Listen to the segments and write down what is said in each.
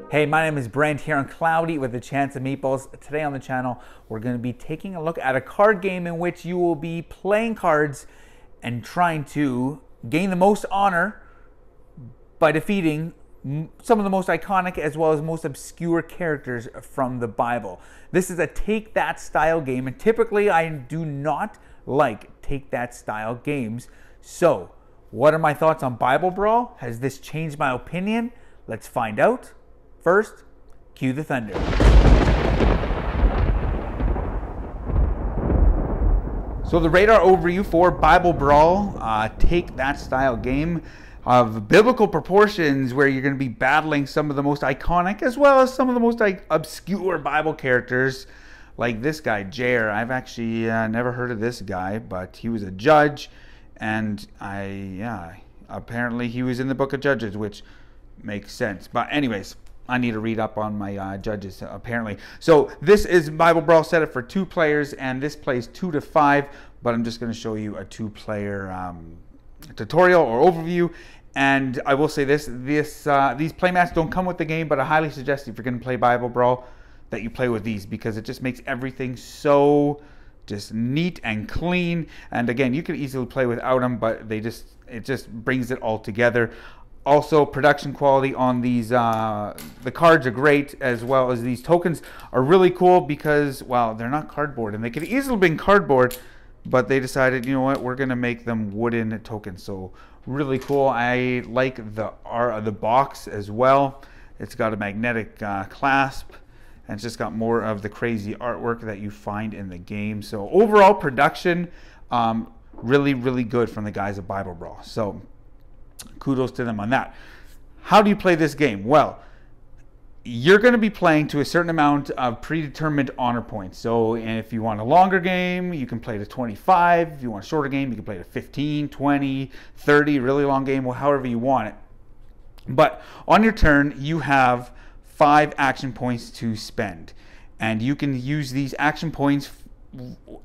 Hey, my name is Brent here on Cloudy with the Chance of Meeples. Today on the channel, we're going to be taking a look at a card game in which you will be playing cards and trying to gain the most honor by defeating some of the most iconic as well as most obscure characters from the Bible. This is a take that style game, and typically I do not like take that style games. So, what are my thoughts on Bible Brawl? Has this changed my opinion? Let's find out. First, cue the thunder. So the radar overview for Bible Brawl, take that style game of biblical proportions where you're going to be battling some of the most iconic as well as some of the most obscure Bible characters like this guy, Jair. I've actually never heard of this guy, but he was a judge, and apparently he was in the book of Judges, which makes sense. But anyways, I need to read up on my judges, apparently. So this is Bible Brawl set up for 2 players, and this plays 2 to 5, but I'm just going to show you a 2-player tutorial or overview. And I will say these playmats don't come with the game, but I highly suggest if you're going to play Bible Brawl that you play with these, because it just makes everything so just neat and clean. And again, you could easily play without them, but it just brings it all together. Also, production quality on these, the cards are great, as well as these tokens are really cool because, well, they're not cardboard, and they could easily have been cardboard, but they decided, you know what, we're going to make them wooden tokens. So really cool. I like the box as well. It's got a magnetic clasp, and it's just got more of the crazy artwork that you find in the game. So overall production, really, really good from the guys at Bible Brawl. So kudos to them on that. How do you play this game? Well, you're going to be playing to a certain amount of predetermined honor points. So if you want a longer game, you can play to 25. If you want a shorter game, you can play to 15, 20, 30, really long game, well, however you want it. But on your turn, you have 5 action points to spend. And you can use these action points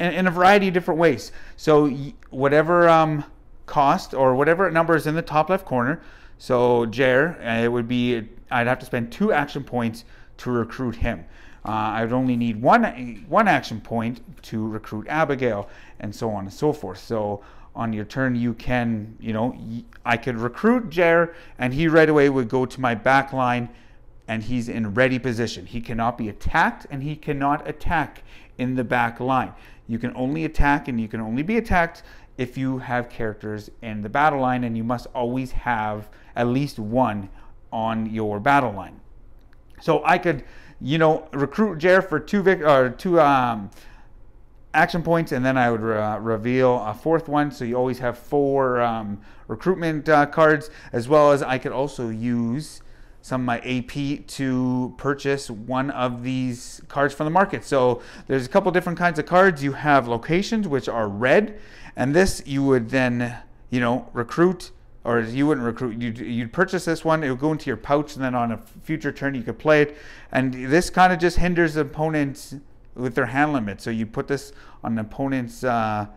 in a variety of different ways. So whatever cost or whatever number is in the top left corner. So Jair, it would be, I'd have to spend 2 action points to recruit him. I would only need one action point to recruit Abigail, and so on and so forth. So on your turn, you can, I could recruit Jair, and he right away would go to my back line, and he's in ready position. He cannot be attacked, and he cannot attack in the back line. You can only attack, and you can only be attacked if you have characters in the battle line, and you must always have at least one on your battle line. So I could, recruit Jair for 2 action points, and then I would reveal a 4th one. So you always have 4 recruitment cards, as well as I could also use some of my AP to purchase one of these cards from the market. So there's a couple different kinds of cards. You have locations, which are red, and this you would then, recruit, or you wouldn't recruit, you'd purchase this one, it would go into your pouch, and then on a future turn you could play it. And this kind of just hinders opponents with their hand limit. So you put this on an opponent's, battle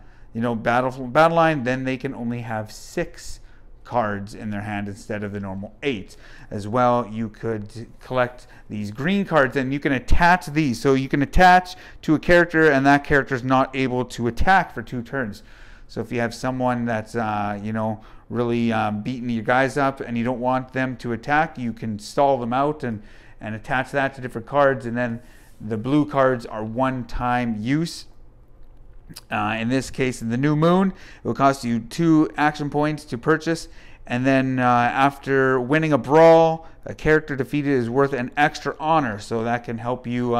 line, then they can only have 6 cards in their hand instead of the normal 8. As well, you could collect these green cards, and you can attach these. So you can attach to a character, and that character is not able to attack for 2 turns. So if you have someone that's really beating your guys up, and you don't want them to attack, you can stall them out and attach that to different cards. And then the blue cards are one-time use. In this case, in the new moon, it will cost you 2 action points to purchase, and then after winning a brawl, a character defeated is worth an extra honor, so that can help you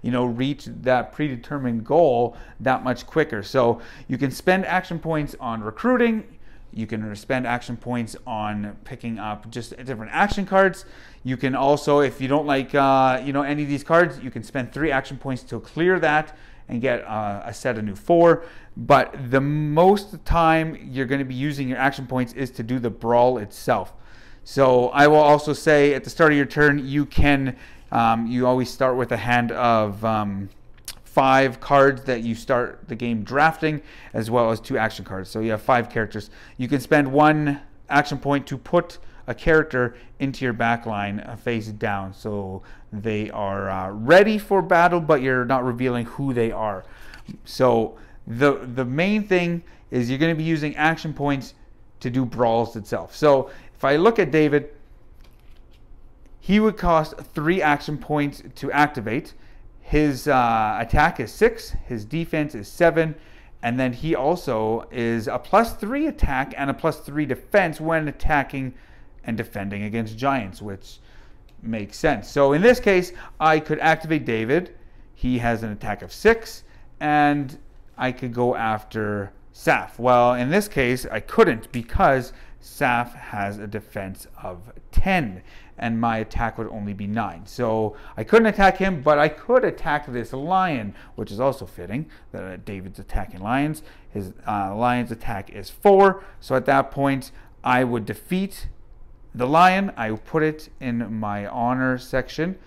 reach that predetermined goal that much quicker. So you can spend action points on recruiting, you can spend action points on picking up just different action cards. You can also, if you don't like any of these cards, you can spend 3 action points to clear that and get a set of new 4. But the most time you're going to be using your action points is to do the brawl itself. So I will also say at the start of your turn, you can, you always start with a hand of 5 cards that you start the game drafting, as well as 2 action cards. So you have 5 characters. You can spend 1 action point to put a character into your back line face down. So they are ready for battle, but you're not revealing who they are. So the main thing is you're going to be using action points to do brawls itself. So if I look at David, he would cost 3 action points to activate. His attack is 6, his defense is 7, and then he also is a +3 attack and a +3 defense when attacking and defending against giants, which makes sense. So in this case, I could activate David. He has an attack of 6, and I could go after Saf. Well, in this case, I couldn't because Saf has a defense of 10, and my attack would only be 9. So I couldn't attack him, but I could attack this lion, which is also fitting that David's attacking lions. His lion's attack is 4. So at that point, I would defeat the lion. I would put it in my honor section.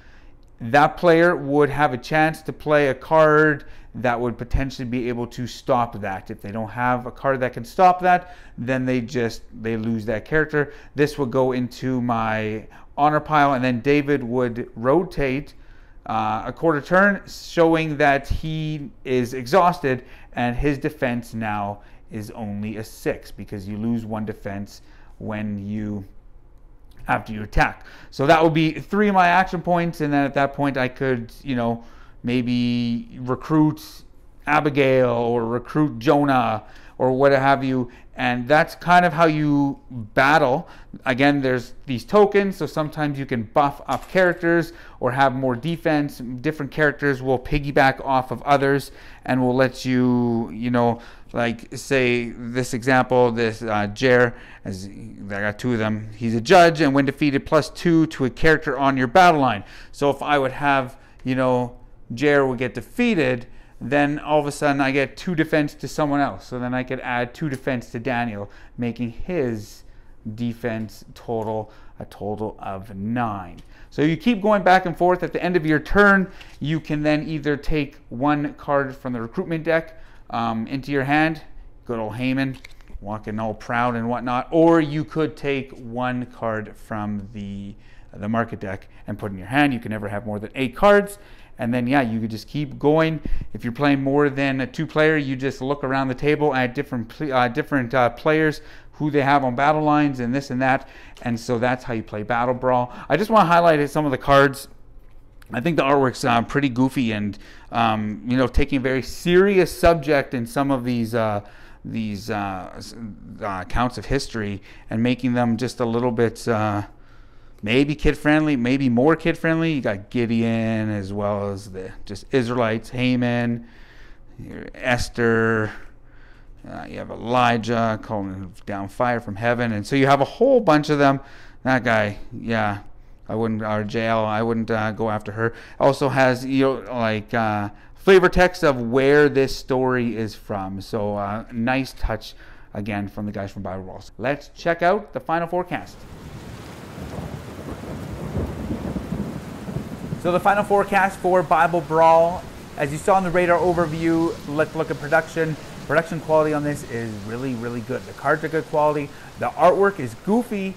That player would have a chance to play a card that would potentially be able to stop that. If they don't have a card that can stop that, then they lose that character. This would go into my honor pile, and then David would rotate a quarter turn, showing that he is exhausted, and his defense now is only a 6 because you lose 1 defense after you attack. So that would be 3 of my action points, and then at that point I could, maybe recruit Abigail or recruit Jonah or what have you, and that's kind of how you battle. Again, there's these tokens, so sometimes you can buff up characters or have more defense. Different characters will piggyback off of others and will let you, like say this example, this Jer, as I got 2 of them, he's a judge, and when defeated +2 to a character on your battle line. So if I would have, Jer would get defeated, then all of a sudden I get 2 defense to someone else. So then I could add 2 defense to Daniel, making his defense a total of 9. So you keep going back and forth. At the end of your turn, you can then either take 1 card from the recruitment deck into your hand, good old Heyman, walking all proud and whatnot, or you could take 1 card from the market deck and put in your hand. You can never have more than 8 cards. And then, you could just keep going. If you're playing more than a 2-player, you just look around the table at different players, who they have on battle lines and this and that. And so that's how you play Battle Brawl. I just want to highlight some of the cards. I think the artwork's pretty goofy and, taking a very serious subject in some of these accounts of history and making them just a little bit... maybe kid-friendly, maybe more kid-friendly. You got Gideon as well as the just Israelites, Haman, Esther. You have Elijah calling down fire from heaven, and so you have a whole bunch of them. That guy, I wouldn't, or Jael, I wouldn't go after her. Also has flavor text of where this story is from. So nice touch again from the guys from Bible Brawl. Let's check out the final forecast. So the final forecast for Bible Brawl, as you saw in the radar overview, let's look at production. Production quality on this is really, really good. The cards are good quality. The artwork is goofy,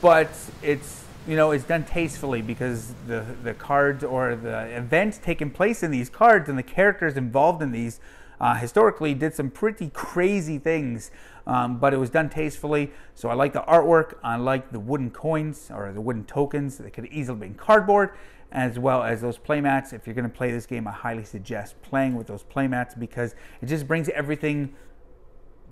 but it's done tastefully because the cards or the events taking place in these cards and the characters involved in these historically did some pretty crazy things, but it was done tastefully. So I like the artwork. I like the wooden coins or the wooden tokens. They could easily be in cardboard, as well as those playmats. If you're going to play this game, I highly suggest playing with those playmats because it just brings everything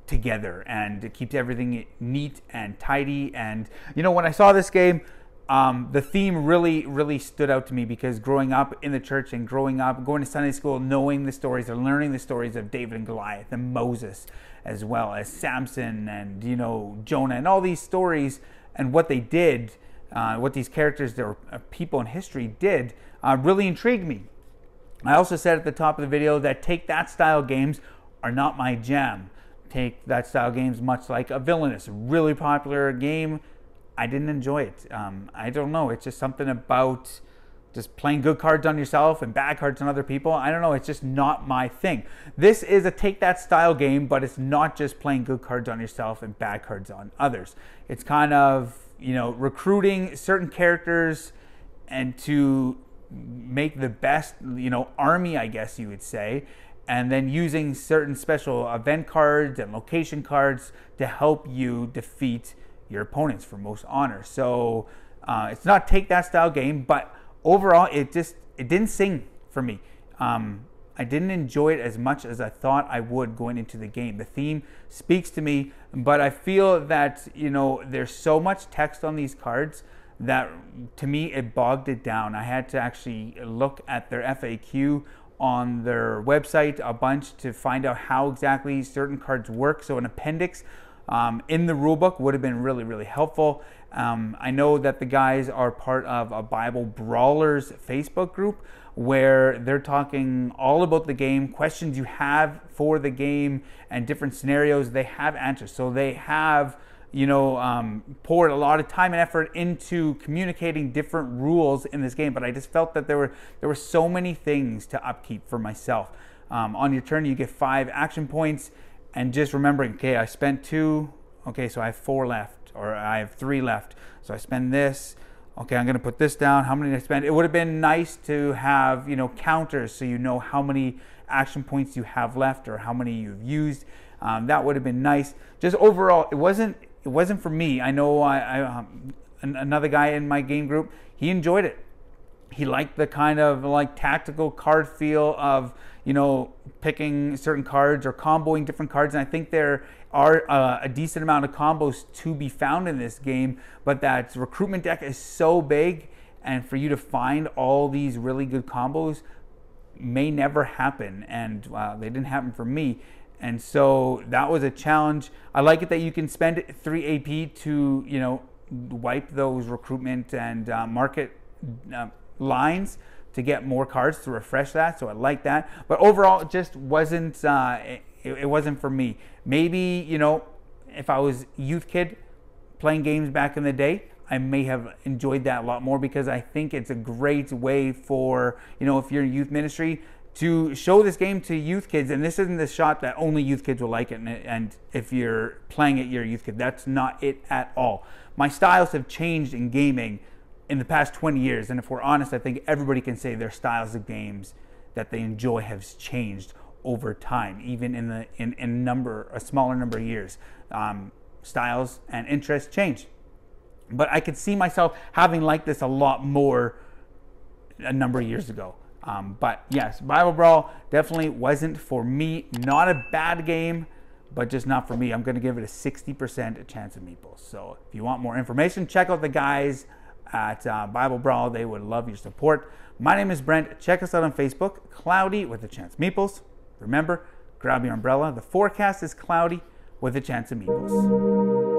together and it keeps everything neat and tidy. And when I saw this game, the theme really stood out to me because growing up in the church and growing up going to Sunday school, knowing the stories and learning the stories of David and Goliath and Moses, as well as Samson and Jonah and all these stories and what they did, what these characters, there were people in history did, really intrigued me. I also said at the top of the video that take that style games are not my jam. Take that style games, much like a Villainous, really popular game, I didn't enjoy it. I don't know, it's just something about just playing good cards on yourself and bad cards on other people. I don't know, it's just not my thing. This is a take that style game, but it's not just playing good cards on yourself and bad cards on others. It's kind of, recruiting certain characters and to make the best, army, I guess you would say, and then using certain special event cards and location cards to help you defeat your opponents for most honor. So it's not take that style game, but overall it didn't sing for me. I didn't enjoy it as much as I thought I would going into the game. The theme speaks to me, but I feel that there's so much text on these cards that to me it bogged it down. I had to actually look at their FAQ on their website a bunch to find out how exactly certain cards work. So an appendix in the rulebook would have been really, really helpful. I know that the guys are part of a Bible Brawlers Facebook group where they're talking all about the game, questions you have for the game and different scenarios. They have answers. So they have poured a lot of time and effort into communicating different rules in this game, but I just felt that there were so many things to upkeep for myself. On your turn, you get 5 action points, and just remembering, okay, I spent 2, okay, so I have 4 left, or I have 3 left, so I spend this. Okay, I'm going to put this down. How many did I spend? It would have been nice to have, counters so you know how many action points you have left or how many you've used. That would have been nice. Just overall, it wasn't for me. I know another guy in my game group, he enjoyed it. He liked the kind of like tactical card feel of, picking certain cards or comboing different cards. And I think there are a decent amount of combos to be found in this game, but that recruitment deck is so big, and for you to find all these really good combos may never happen. And they didn't happen for me. And so that was a challenge. I like it that you can spend 3 AP to, wipe those recruitment and market lines to get more cards to refresh that. So I like that. But overall, it just wasn't, it wasn't for me. Maybe, if I was a youth kid playing games back in the day, I may have enjoyed that a lot more, because I think it's a great way for, if you're in youth ministry, to show this game to youth kids. And this isn't the shot that only youth kids will like it, and if you're playing it, you're a youth kid. That's not it at all. My styles have changed in gaming in the past 20 years, and if we're honest, I think everybody can say their styles of games that they enjoy has changed over time, even in a smaller number of years. Styles and interests change. But I could see myself having liked this a lot more a number of years ago. But yes, Bible Brawl definitely wasn't for me. Not a bad game, but just not for me. I'm going to give it a 60% Chance of Meeples. So if you want more information, check out the guys at Bible Brawl. They would love your support. My name is Brent. Check us out on Facebook, Cloudy with a Chance of Meeples. Remember, grab your umbrella. The forecast is cloudy with a chance of meeples.